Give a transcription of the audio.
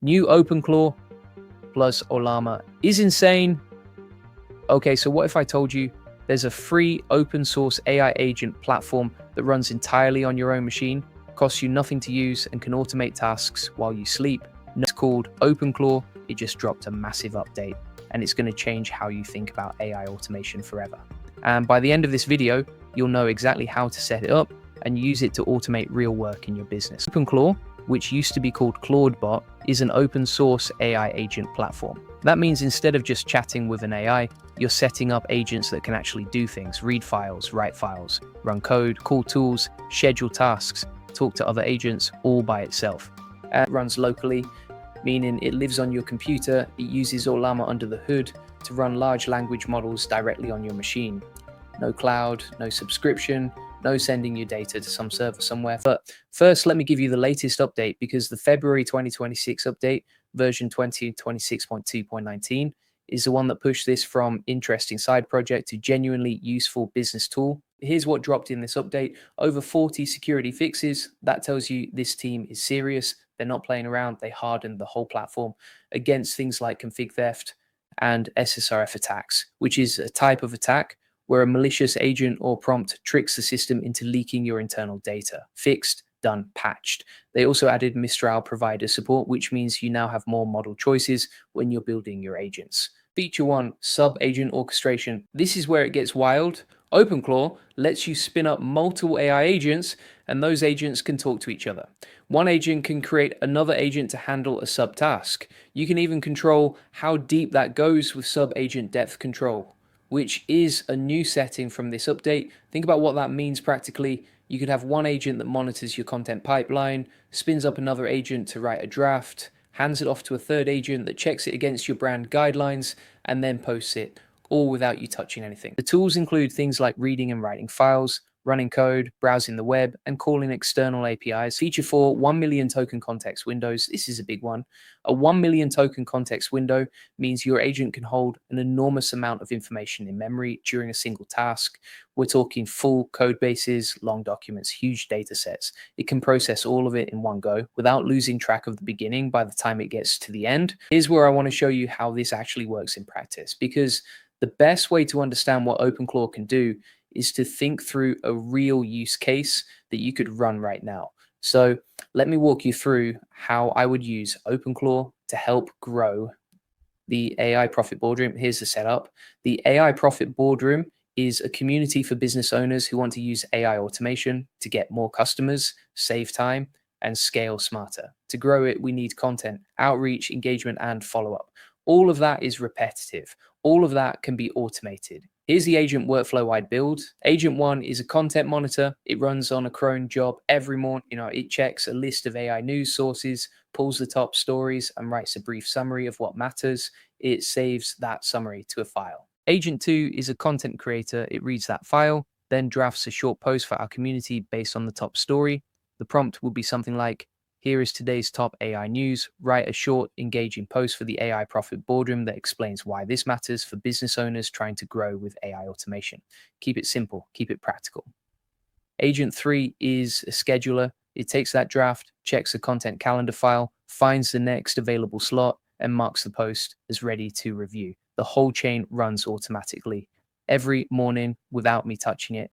New OpenClaw plus Ollama is insane. Okay, so what if I told you there's a free open source AI agent platform that runs entirely on your own machine, costs you nothing to use, and can automate tasks while you sleep? It's called OpenClaw. It just dropped a massive update, and it's going to change how you think about AI automation forever. And by the end of this video, you'll know exactly how to set it up and use it to automate real work in your business. OpenClaw, which used to be called ClaudeBot, is an open source AI agent platform. That means instead of just chatting with an AI, you're setting up agents that can actually do things: read files, write files, run code, call tools, schedule tasks, talk to other agents, all by itself. It runs locally, meaning it lives on your computer. It uses Ollama under the hood to run large language models directly on your machine. No cloud, no subscription, no sending your data to some server somewhere. But first, let me give you the latest update, because the February 2026 update, version 2026.2.19, is the one that pushed this from interesting side project to genuinely useful business tool. Here's what dropped in this update: over 40 security fixes. That tells you this team is serious. They're not playing around. They hardened the whole platform against things like config theft and SSRF attacks, which is a type of attack where a malicious agent or prompt tricks the system into leaking your internal data. Fixed, done, patched. They also added Mistral provider support, which means you now have more model choices when you're building your agents. Feature 1, sub-agent orchestration. This is where it gets wild. OpenClaw lets you spin up multiple AI agents, and those agents can talk to each other. One agent can create another agent to handle a subtask. You can even control how deep that goes with sub-agent depth control, which is a new setting from this update. Think about what that means practically. You could have one agent that monitors your content pipeline, spins up another agent to write a draft, hands it off to a third agent that checks it against your brand guidelines, and then posts it, all without you touching anything. The tools include things like reading and writing files, running code, browsing the web, and calling external APIs. Feature 4, 1 million token context windows. This is a big one. A 1 million token context window means your agent can hold an enormous amount of information in memory during a single task. We're talking full code bases, long documents, huge data sets. It can process all of it in one go without losing track of the beginning by the time it gets to the end. Here's where I want to show you how this actually works in practice, because the best way to understand what OpenClaw can do is to think through a real use case that you could run right now. So let me walk you through how I would use OpenClaw to help grow the AI Profit Boardroom. Here's the setup. The AI Profit Boardroom is a community for business owners who want to use AI automation to get more customers, save time, and scale smarter. To grow it, we need content, outreach, engagement, and follow-up. All of that is repetitive. All of that can be automated. Here's the agent workflow I'd build. Agent 1 is a content monitor. It runs on a cron job every morning. It checks a list of AI news sources, pulls the top stories, and writes a brief summary of what matters. It saves that summary to a file. Agent 2 is a content creator. It reads that file, then drafts a short post for our community based on the top story. The prompt will be something like, "Here is today's top AI news. Write a short, engaging post for the AI Profit Boardroom that explains why this matters for business owners trying to grow with AI automation." Keep it simple, keep it practical. Agent 3 is a scheduler. It takes that draft, checks the content calendar file, finds the next available slot, and marks the post as ready to review. The whole chain runs automatically every morning without me touching it.